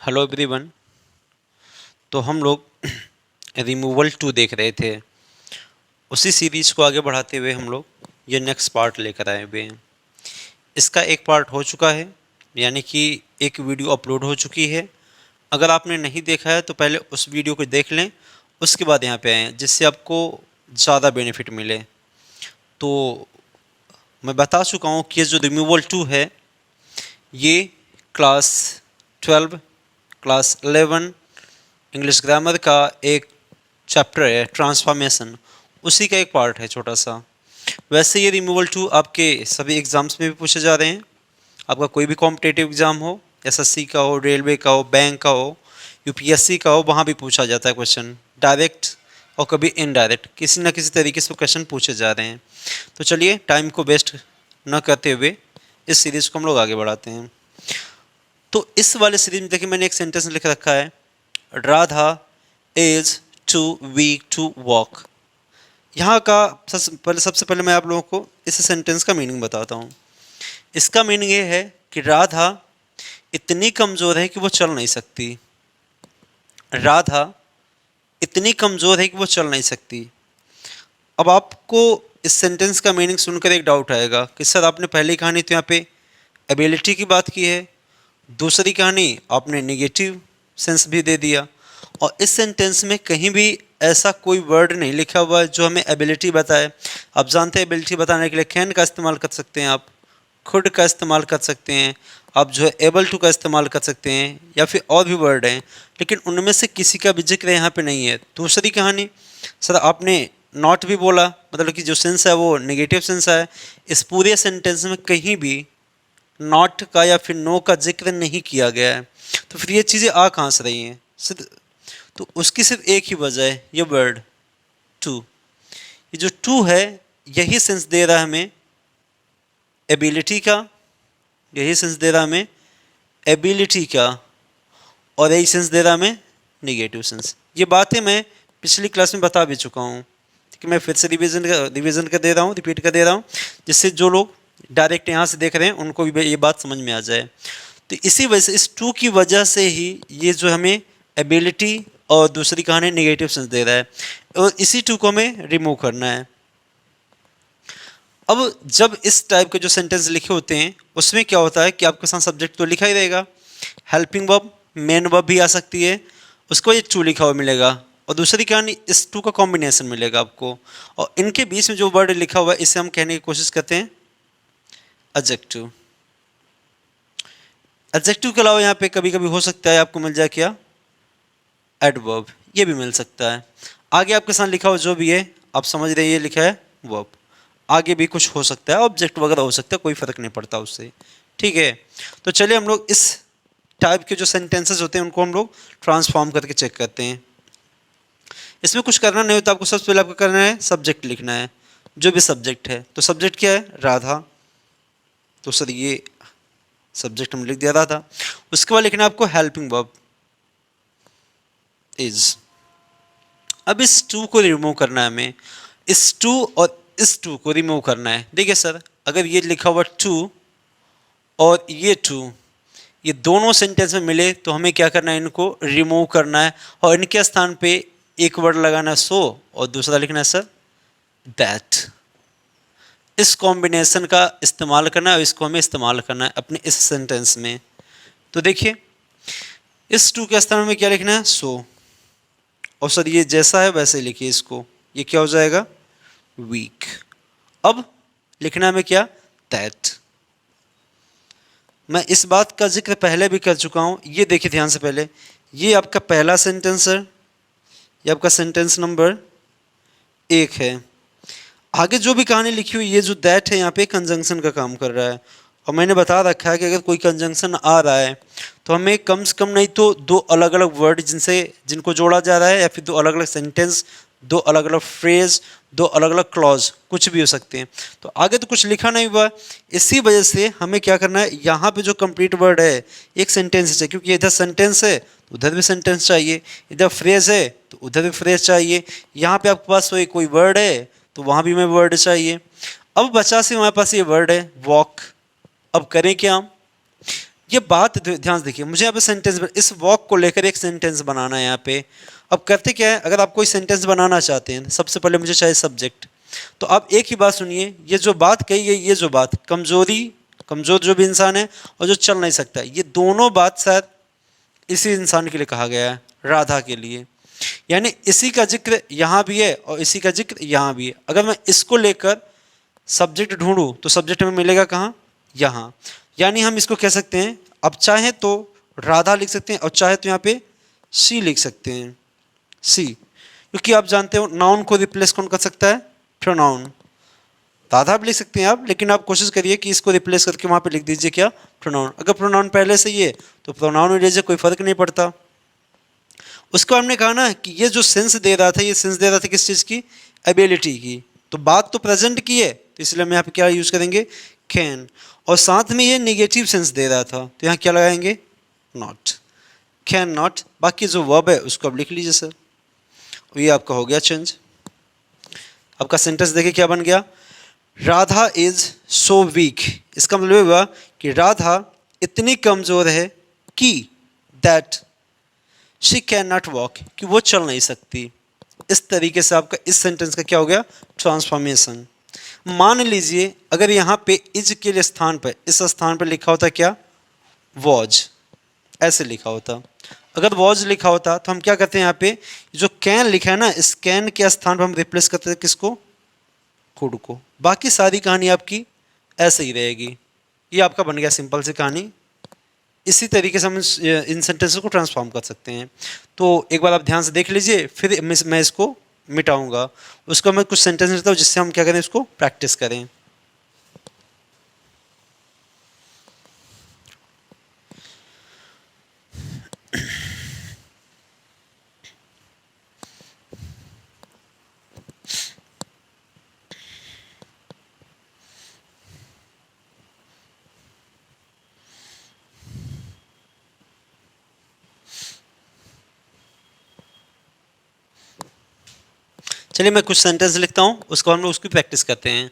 Hello everyone. तो हम लोग रिमूवल 2 देख रहे थे। उसी सीरीज को आगे बढ़ाते हुए हम लोग ये नेक्स्ट पार्ट लेकर आए हुए हैं। इसका एक पार्ट हो चुका है, यानी कि एक वीडियो अपलोड हो चुकी है। अगर आपने नहीं देखा है तो पहले उस वीडियो को देख लें, उसके बाद यहाँ पे आएँ, जिससे आपको ज़्यादा बेनिफिट मिले। तो मैं बता चुका हूँ कि ये जो रिमूवल 2 है, ये क्लास 12, क्लास 11 इंग्लिश ग्रामर का एक चैप्टर है, ट्रांसफॉर्मेशन। उसी का एक पार्ट है छोटा सा। वैसे ये रिमूवल 2 आपके सभी एग्ज़ाम्स में भी पूछे जा रहे हैं। आपका कोई भी कॉम्पिटिटिव एग्ज़ाम हो, एसएससी का हो, रेलवे का हो, बैंक का हो, यूपीएससी का हो, वहाँ भी पूछा जाता है क्वेश्चन, डायरेक्ट और कभी इनडायरेक्ट, किसी न किसी तरीके से क्वेश्चन पूछे जा रहे हैं। तो चलिए टाइम को वेस्ट न करते हुए इस सीरीज़ को हम लोग आगे बढ़ाते हैं। तो इस वाले सीरीज में देखिए, मैंने एक सेंटेंस लिख रखा है, Radha is too weak to walk. यहाँ का सबसे पहले मैं आप लोगों को इस सेंटेंस का मीनिंग बताता हूँ। इसका मीनिंग ये है कि राधा इतनी कमज़ोर है कि वो चल नहीं सकती। राधा इतनी कमज़ोर है कि वो चल नहीं सकती। अब आपको इस सेंटेंस का मीनिंग सुनकर एक डाउट आएगा कि सर, आपने पहली कहानी तो यहाँ पे एबिलिटी की बात की है, दूसरी कहानी आपने निगेटिव सेंस भी दे दिया, और इस सेंटेंस में कहीं भी ऐसा कोई वर्ड नहीं लिखा हुआ है जो हमें एबिलिटी बताए। आप जानते हैं एबिलिटी बताने के लिए कैन का इस्तेमाल कर सकते हैं, आप खुद का इस्तेमाल कर सकते हैं, आप जो है एबल टू का इस्तेमाल कर सकते हैं, या फिर और भी वर्ड हैं, लेकिन उनमें से किसी का भी जिक्र यहाँ पे नहीं है। दूसरी कहानी, सर आपने नॉट भी बोला, मतलब कि जो सेंस है वो नेगेटिव सेंस है। इस पूरे सेंटेंस में कहीं भी नॉट का या फिर नो का जिक्र नहीं किया गया है। तो फिर ये चीज़ें आ कहाँ से रही हैं? सिर्फ तो उसकी सिर्फ एक ही वजह है, ये वर्ड टू। ये जो टू है, यही सेंस दे रहा है हमें एबिलिटी का, यही सेंस दे रहा है हमें एबिलिटी का, और यही सेंस दे रहा है हमें निगेटिव सेंस। ये बातें मैं पिछली क्लास में बता भी चुका हूँ, कि मैं फिर से रिवीजन कर दे रहा हूँ, रिपीट कर दे रहा हूँ, जिससे जो लोग डायरेक्ट यहाँ से देख रहे हैं उनको भी ये बात समझ में आ जाए। तो इसी वजह से, इस टू की वजह से ही ये जो हमें एबिलिटी और दूसरी कहानी नेगेटिव सेंस दे रहा है, और इसी टू को हमें रिमूव करना है। अब जब इस टाइप के जो सेंटेंस लिखे होते हैं, उसमें क्या होता है कि आपके साथ सब्जेक्ट तो लिखा ही रहेगा, हेल्पिंग वर्ब, मेन वर्ब भी आ सकती है, उसको एक टू लिखा हुआ मिलेगा, और दूसरी कहानी इस टू का कॉम्बिनेशन मिलेगा आपको, और इनके बीच में जो वर्ड लिखा हुआ है इसे हम कहने की कोशिश करते हैं एडजेक्टिव। एडजेक्टिव के अलावा यहाँ पे कभी कभी हो सकता है आपको मिल जाए क्या, एडवर्ब, ये भी मिल सकता है। आगे आपके साथ लिखा हुआ जो भी है, आप समझ रहे हैं, ये लिखा है वर्ब, आगे भी कुछ हो सकता है, ऑब्जेक्ट वगैरह हो सकता है, कोई फर्क नहीं पड़ता उससे। ठीक है, तो चलिए हम लोग इस टाइप के जो सेंटेंसेस होते हैं उनको हम लोग ट्रांसफॉर्म करके चेक करते हैं। इसमें कुछ करना नहीं होता, आपको सबसे पहले आपको करना है सब्जेक्ट लिखना है, जो भी सब्जेक्ट है। तो सब्जेक्ट क्या है, राधा। तो सर ये सब्जेक्ट हम लिख दिया राधा। उसके बाद लिखना है आपको हेल्पिंग वर्ब इज। अब इस टू को रिमूव करना है हमें, इस टू और इस टू को रिमूव करना है। देखिए सर, अगर ये लिखा हुआ टू और ये टू, ये दोनों सेंटेंस में मिले तो हमें क्या करना है, इनको रिमूव करना है, और इनके स्थान पे एक वर्ड लगाना है सो, और दूसरा लिखना है सर दैट। इस कॉम्बिनेशन का इस्तेमाल करना है, और इसको हमें इस्तेमाल करना है अपने इस सेंटेंस में। तो देखिए, इस टू के स्थान में क्या लिखना है, सो, और सर ये जैसा है वैसे लिखिए इसको, ये क्या हो जाएगा, वीक। अब लिखना है हमें क्या, दैट। मैं इस बात का जिक्र पहले भी कर चुका हूँ, ये देखिए ध्यान से, पहले ये आपका पहला सेंटेंस है, ये आपका सेंटेंस नंबर 1 है। आगे जो भी कहानी लिखी हुई, ये जो दैट है यहाँ पे कंजंक्शन का काम कर रहा है, और मैंने बता रखा है कि अगर कोई कंजंक्शन आ रहा है तो हमें कम से कम नहीं तो दो अलग अलग वर्ड जिनको जोड़ा जा रहा है, या फिर दो अलग अलग सेंटेंस, दो अलग अलग फ्रेज, दो अलग अलग क्लॉज, कुछ भी हो सकते हैं। तो आगे तो कुछ लिखा नहीं हुआ, इसी वजह से हमें क्या करना है, यहाँ पे जो कंप्लीट वर्ड है एक सेंटेंस है, क्योंकि इधर सेंटेंस है तो उधर भी सेंटेंस चाहिए, इधर फ्रेज है तो उधर भी फ्रेज चाहिए, यहाँ पे आपके पास कोई वर्ड है तो वहाँ भी हमें वर्ड चाहिए। अब बचा से हमारे पास ये वर्ड है वॉक। अब करें क्या हम, ये बात ध्यान से देखिए, मुझे यहाँ पे सेंटेंस, इस वॉक को लेकर एक सेंटेंस बनाना है यहाँ पे। अब करते क्या है, अगर आप कोई सेंटेंस बनाना चाहते हैं, सबसे पहले मुझे चाहिए सब्जेक्ट। तो आप एक ही बात सुनिए, ये जो बात कही है, ये जो बात कमजोरी, कमजोर जो भी इंसान है और जो चल नहीं सकता, ये दोनों बात शायद इसी इंसान के लिए कहा गया है, राधा के लिए। यानी इसी का जिक्र यहाँ भी है और इसी का जिक्र यहाँ भी है। अगर मैं इसको लेकर सब्जेक्ट ढूंढूं तो सब्जेक्ट में मिलेगा कहाँ, यहाँ। यानी हम इसको कह सकते हैं, अब चाहे तो राधा लिख सकते हैं और चाहे तो यहाँ पे सी लिख सकते हैं, सी, क्योंकि आप जानते हो नाउन को रिप्लेस कौन कर सकता है, प्रोनाउन। राधा भी लिख सकते हैं आप, लेकिन आप कोशिश करिए कि इसको रिप्लेस करके वहाँ पे लिख दीजिए क्या, प्रोनाउन। अगर प्रोनाउन पहले से ही है तो प्रोनाउन में लीजिए, कोई फर्क नहीं पड़ता। उसको हमने कहा ना कि ये जो सेंस दे रहा था, ये सेंस दे रहा था किस चीज़ की, एबिलिटी की। तो बात तो प्रेजेंट की है, तो इसलिए हम यहाँ पे क्या यूज़ करेंगे, कैन। और साथ में ये नेगेटिव सेंस दे रहा था, तो यहाँ क्या लगाएंगे, नॉट, कैन नॉट। बाकी जो वर्ब है उसको आप लिख लीजिए सर। ये आपका हो गया चेंज। आपका सेंटेंस देखिए क्या बन गया, राधा इज सो वीक। इसका मतलब हुआ कि राधा इतनी कमज़ोर है कि that she can not walk, कि वो चल नहीं सकती। इस तरीके से आपका इस सेंटेंस का क्या हो गया, ट्रांसफॉर्मेशन। मान लीजिए अगर यहाँ पे इज के लिए स्थान पर, इस स्थान पर लिखा होता क्या, वॉज, ऐसे लिखा होता। अगर वॉज लिखा होता तो हम क्या करते हैं, यहाँ पे जो कैन लिखा है ना, इस कैन के स्थान पर हम रिप्लेस करते हैं किसको, खुद को। बाकी सारी कहानी आपकी ऐसे ही रहेगी। ये आपका बन गया सिंपल सी कहानी। इसी तरीके से हम इन सेंटेंसेस को ट्रांसफॉर्म कर सकते हैं। तो एक बार आप ध्यान से देख लीजिए, फिर मैं इसको मिटाऊंगा। उसको मैं कुछ सेंटेंस देता हूँ जिससे हम क्या करें, इसको प्रैक्टिस करें। चलिए मैं कुछ सेंटेंस लिखता हूँ, उसको हम लोग उसकी प्रैक्टिस करते हैं।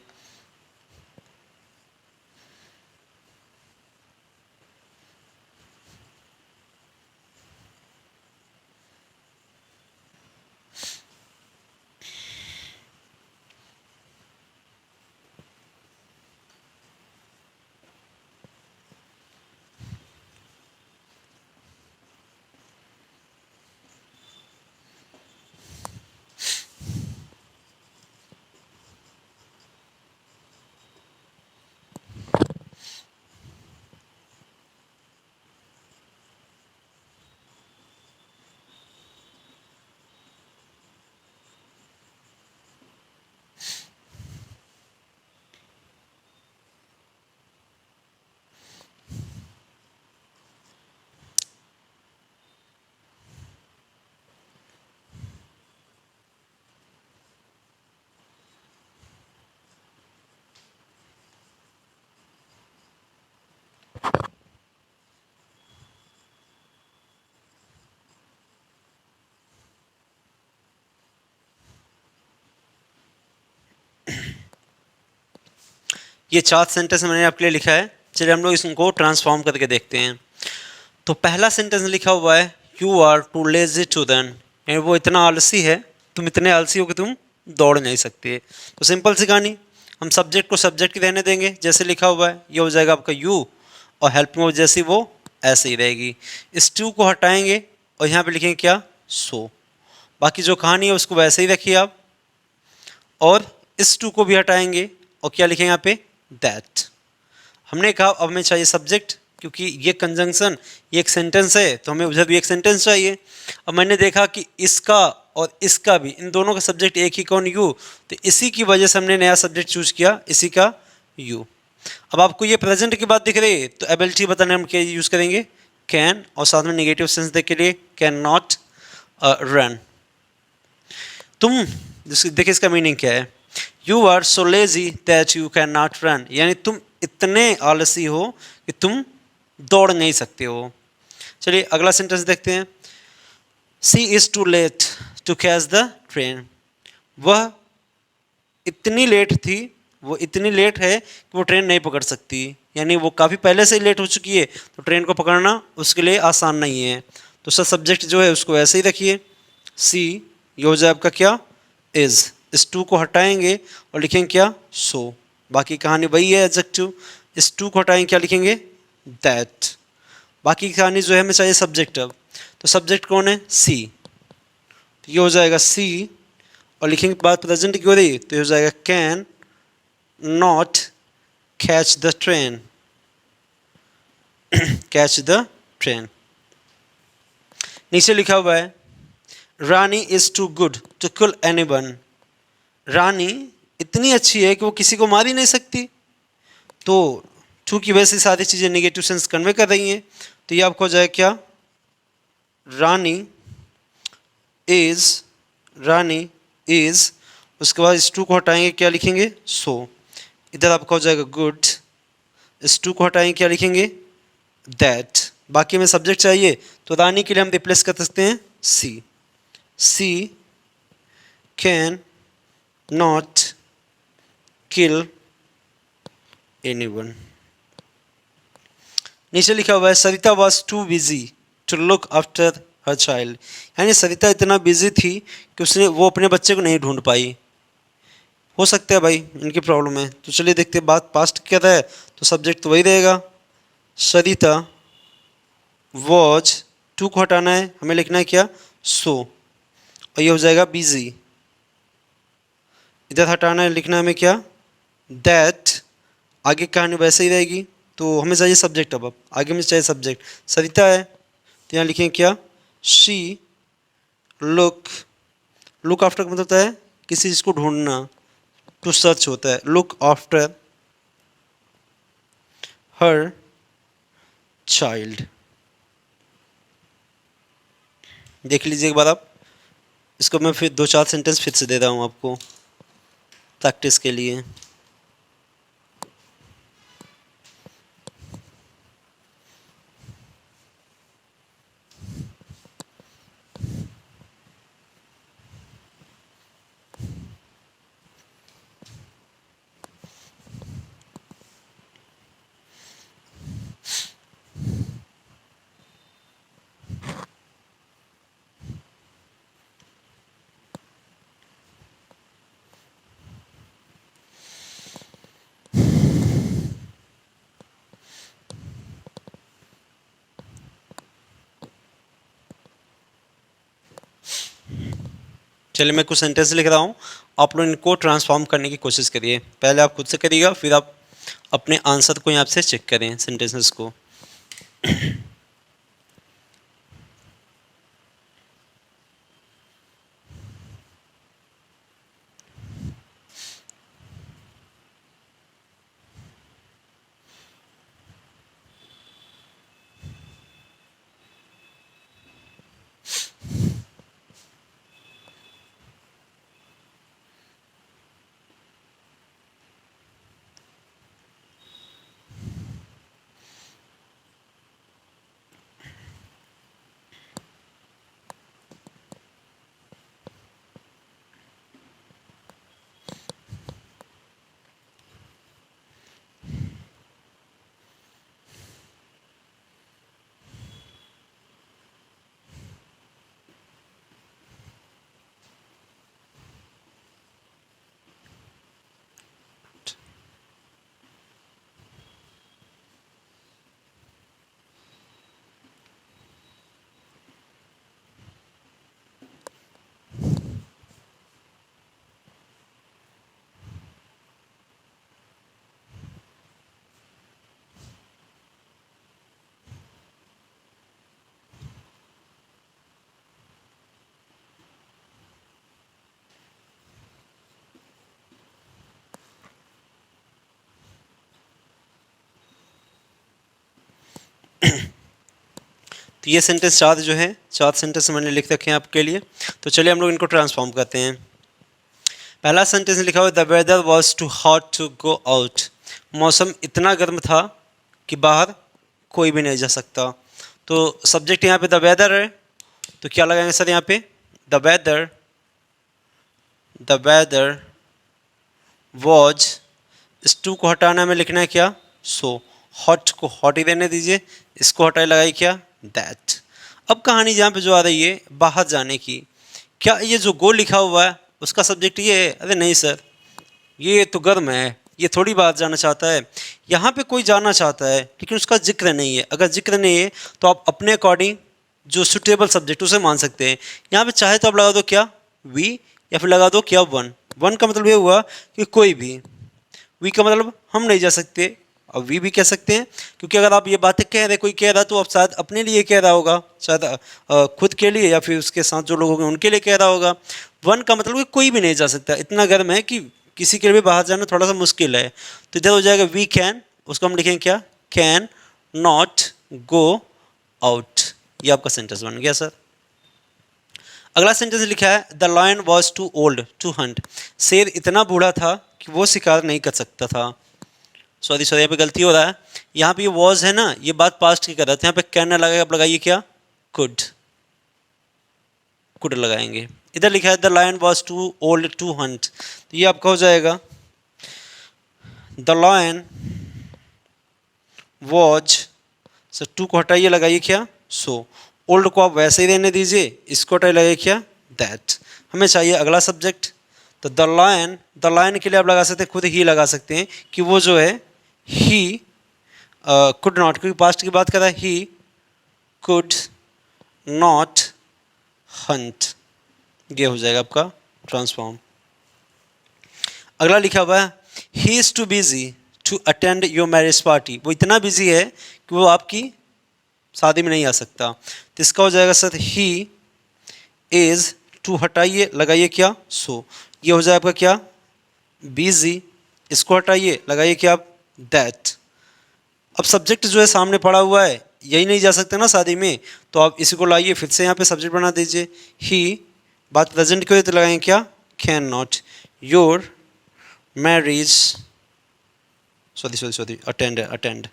ये 4 सेंटेंस मैंने आपके लिए लिखा है। चलिए हम लोग इसको ट्रांसफॉर्म करके देखते हैं। तो पहला सेंटेंस लिखा हुआ है, you are too lazy to run, यानी वो इतना आलसी है, तुम इतने आलसी हो कि तुम दौड़ नहीं सकते। तो सिंपल सी कहानी, हम सब्जेक्ट को सब्जेक्ट की रहने देंगे जैसे लिखा हुआ है, ये हो जाएगा आपका यू, और हेल्पिंग वर्ब जैसी वो ऐसे ही रहेगी। इस टू को हटाएंगे और यहाँ पे लिखेंगे क्या, सो। बाकी जो कहानी है उसको वैसे ही रखिए आप, और इस टू को भी हटाएंगे और क्या लिखेंगे यहाँ पे, दैट। हमने कहा अब हमें चाहिए सब्जेक्ट, क्योंकि ये कंजंक्शन, ये एक सेंटेंस है, तो हमें उधर भी एक सेंटेंस चाहिए। अब मैंने देखा कि इसका और इसका भी, इन दोनों का सब्जेक्ट एक ही कौन, यू, तो इसी की वजह से हमने नया सब्जेक्ट चूज किया, इसी का यू। अब आपको ये प्रेजेंट की बात दिख रही है, तो एबिलिटी बताने हम क्या यूज़ करेंगे, कैन, और साथ में नेगेटिव सेंस देने के लिए कैन नॉट रन। तुम देखिए इसका मीनिंग क्या है, you are so lazy that you can not run, यानी तुम इतने आलसी हो कि तुम दौड़ नहीं सकते हो। चलिए अगला सेंटेंस देखते हैं, she is too late to catch the train, वह इतनी लेट थी, वो इतनी लेट है कि वो ट्रेन नहीं पकड़ सकती। यानी वो काफ़ी पहले से ही लेट हो चुकी है, तो ट्रेन को पकड़ना उसके लिए आसान नहीं है। तो सर सब्जेक्ट जो है उसको ऐसे ही रखिए, सी, ये हो जाए आपका क्या, इज़। इस टू को हटाएंगे और लिखेंगे क्या, सो। बाकी कहानी वही है एडजेक्टिव, इस टू को हटाएंगे क्या लिखेंगे, दैट। बाकी की कहानी जो है हमें चाहिए सब्जेक्ट। अब तो सब्जेक्ट कौन है, सी, तो ये हो जाएगा सी, और लिखेंगे बात प्रेजेंट की हो रही, तो ये हो जाएगा can not catch the train, catch the train. नीचे लिखा हुआ है Rani is too good to kill anyone, Rani इतनी अच्छी है कि वो किसी को मार ही नहीं सकती। तो चूंकि वैसे सारी चीज़ें नेगेटिव सेंस कन्वे कर रही हैं, तो ये आपको हो जाए क्या, रानी इज, रानी इज, उसके बाद इस टू को हटाएंगे क्या लिखेंगे, सो। इधर आपका हो जाएगा गुड, इस टू को हटाएंगे क्या लिखेंगे, दैट। बाकी में सब्जेक्ट चाहिए, तो रानी के लिए हम रिप्लेस कर सकते हैं she, she can not kill anyone. नीचे लिखा हुआ है Sarita was too busy to look after her child, यानी सरिता इतना बिजी थी कि उसने वो अपने बच्चे को नहीं ढूंढ पाई। हो सकता है भाई इनकी प्रॉब्लम है, तो चलिए देखते हैं बात पास्ट क्या है, तो सब्जेक्ट तो वही रहेगा, सरिता वॉज, टू को हटाना है, हमें लिखना है क्या, सो, और ये हो जाएगा बिजी। इधर हटाना है, लिखना है हमें क्या, दैट। आगे कहानी वैसे ही रहेगी, तो हमें चाहिए सब्जेक्ट। अब आगे में चाहिए सब्जेक्ट, सरिता है तो यहाँ लिखेंगे क्या, शी लुक, लुक आफ्टर का मतलब होता है किसी चीज़ को ढूंढना, टू सर्च होता है, लुक आफ्टर हर चाइल्ड। देख लीजिए एक बार आप, इसको मैं फिर 2-4 सेंटेंस फिर से दे रहा हूँ आपको प्रैक्टिस के लिए। चलिए मैं कुछ सेंटेंस लिख रहा हूँ, आप लोग इनको ट्रांसफॉर्म करने की कोशिश करिए। पहले आप खुद से करिएगा, फिर आप अपने आंसर को यहाँ से चेक करें सेंटेंसेस को। तो ये सेंटेंस चार जो है, चार सेंटेंस मैंने लिख रखे हैं आपके लिए। तो चलिए हम लोग इनको ट्रांसफॉर्म करते हैं। पहला सेंटेंस लिखा हुआ है the weather was too hot to go out, मौसम इतना गर्म था कि बाहर कोई भी नहीं जा सकता। तो सब्जेक्ट यहाँ पे द वेदर है, तो क्या लगाएंगे सर यहाँ पे, the weather, the weather was, इस टू को हटाना में लिखना है क्या, सो, हॉट को हॉट ही रहने दीजिए, इसको हटाए लगाइए क्या, दैट। अब कहानी जहाँ पे जो आ रही है बाहर जाने की, क्या ये जो गो लिखा हुआ है उसका सब्जेक्ट ये है? अरे नहीं सर, ये तो गर्म है, ये थोड़ी बाहर जाना चाहता है। यहाँ पे कोई जाना चाहता है लेकिन उसका जिक्र नहीं है। अगर जिक्र नहीं है तो आप अपने अकॉर्डिंग जो सुटेबल सब्जेक्ट उसे मान सकते हैं। यहाँ पे चाहे तो आप लगा दो क्या, वी, या फिर लगा दो क्या, वन। वन का मतलब ये हुआ कि कोई भी, वी का मतलब हम नहीं जा सकते, और वी भी कह सकते हैं, क्योंकि अगर आप ये बातें कह रहे, कोई कह रहा तो आप शायद अपने लिए कह रहा होगा, शायद खुद के लिए या फिर उसके साथ जो लोग होंगे उनके लिए कह रहा होगा। वन का मतलब कि कोई भी नहीं जा सकता, इतना गर्म है कि किसी के लिए भी बाहर जाना थोड़ा सा मुश्किल है। तो इधर हो जाएगा वी कैन, उसको हम लिखेंगे क्या, कैन नॉट गो आउट। ये आपका सेंटेंस बन गया सर। अगला सेंटेंस लिखा है the lion was too old to hunt. शेर इतना बूढ़ा था कि वो शिकार नहीं कर सकता था। सॉरी यहाँ पे गलती हो रहा है, यहाँ पे ये वॉज है ना, ये बात पास्ट की कर रहा था, यहाँ पे कैन ना लगाएगा, आप लगाइए क्या, कुड, कुड लगाएंगे। इधर लिखा है the lion was too old to hunt, तो ये आपका हो जाएगा the lion was, sir too को हटाइए लगाइए क्या, सो। ओल्ड को आप वैसे ही रहने दीजिए, इसको हटाइए लगाइए क्या, दैट। हमें चाहिए अगला सब्जेक्ट, तो द लायन के लिए आप लगा सकते हैं, खुद ही लगा सकते हैं कि वो जो है ही कुड नॉट, क्योंकि पास्ट की बात कर रहा है, ही कुड नॉट हंट। ये हो जाएगा आपका ट्रांसफॉर्म। अगला लिखा हुआ है he is too busy to attend your marriage party. वो इतना बिजी है कि वो आपकी शादी में नहीं आ सकता। तो इसका हो जाएगा सर ही इज़, टू हटाइए लगाइए क्या, सो। ये हो जाएगा आपका क्या, बिजी, इसको हटाइए लगाइए क्या, दैट। अब सब्जेक्ट जो है सामने पड़ा हुआ है, यही नहीं जा सकते ना शादी में, तो आप इसी को लाइए फिर से यहाँ पे सब्जेक्ट बना दीजिए। ही, बात प्रेजेंट की वजह तो लगाएंगे क्या, can not your marriage, sorry attend,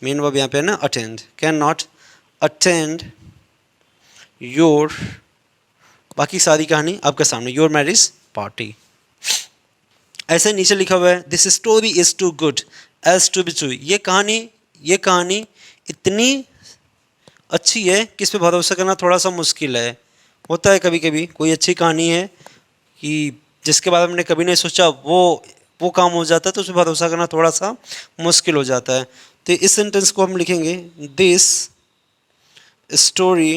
main verb यहाँ पे है ना attend, can not attend your, बाकी सारी कहानी आपके सामने, योर मैरिज पार्टी। ऐसे नीचे लिखा हुआ है this story is too good as to be true. ये कहानी इतनी अच्छी है कि इस पर भरोसा करना थोड़ा सा मुश्किल है। होता है कभी कभी कोई अच्छी कहानी है कि जिसके बारे में हमने कभी नहीं सोचा, वो काम हो जाता है, तो उस पर भरोसा करना थोड़ा सा मुश्किल हो जाता है। तो इस सेंटेंस को हम लिखेंगे दिस स्टोरी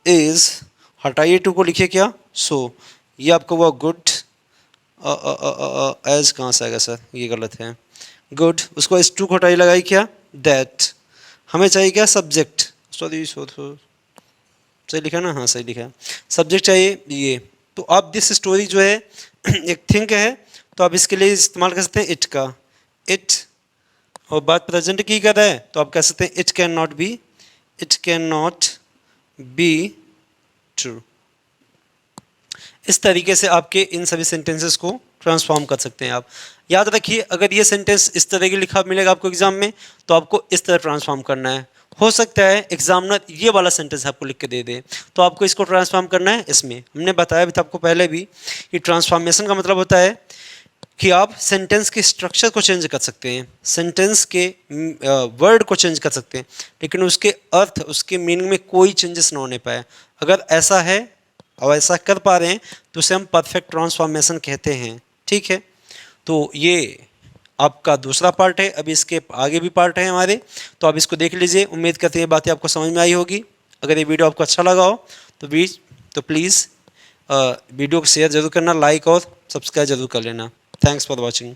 इज, हटाइए टू को लिखिए क्या, सो। ये आपका हुआ गुड, एज कहाँ से आएगा सर, ये गलत है, गुड, उसको इस टू को हटाइए लगाइए क्या, दैट। हमें चाहिए क्या, सब्जेक्ट, सही लिखा ना, हाँ सही लिखा, सब्जेक्ट चाहिए ये। तो आप दिस स्टोरी जो है एक थिंक है, तो आप इसके लिए इस्तेमाल कर सकते हैं इट का, इट, और बात प्रेजेंट की कर रहा है तो आप कह सकते हैं it can not be true. इस तरीके से आपके इन सभी सेंटेंसेस को ट्रांसफॉर्म कर सकते हैं आप। याद रखिए अगर ये सेंटेंस इस तरह के लिखा मिलेगा आपको एग्जाम में, तो आपको इस तरह ट्रांसफॉर्म करना है। हो सकता है एग्जामिनर ये वाला सेंटेंस आपको लिख के दे दे, तो आपको इसको ट्रांसफॉर्म करना है इसमें। हमने बताया भी था आपको पहले भी कि ट्रांसफॉर्मेशन का मतलब होता है कि आप सेंटेंस के स्ट्रक्चर को चेंज कर सकते हैं, सेंटेंस के वर्ड को चेंज कर सकते हैं, लेकिन उसके अर्थ, उसके मीनिंग में कोई चेंजेस ना होने पाए। अगर ऐसा है और ऐसा कर पा रहे हैं तो उसे हम परफेक्ट ट्रांसफॉर्मेशन कहते हैं। ठीक है, तो ये आपका दूसरा पार्ट है। अभी इसके आगे भी पार्ट है हमारे, तो आप इसको देख लीजिए। उम्मीद करते हैं बातें आपको समझ में आई होगी। अगर ये वीडियो आपको अच्छा लगा हो तो प्लीज़ वीडियो को शेयर जरूर करना, लाइक और सब्सक्राइब जरूर कर लेना। Thanks for watching.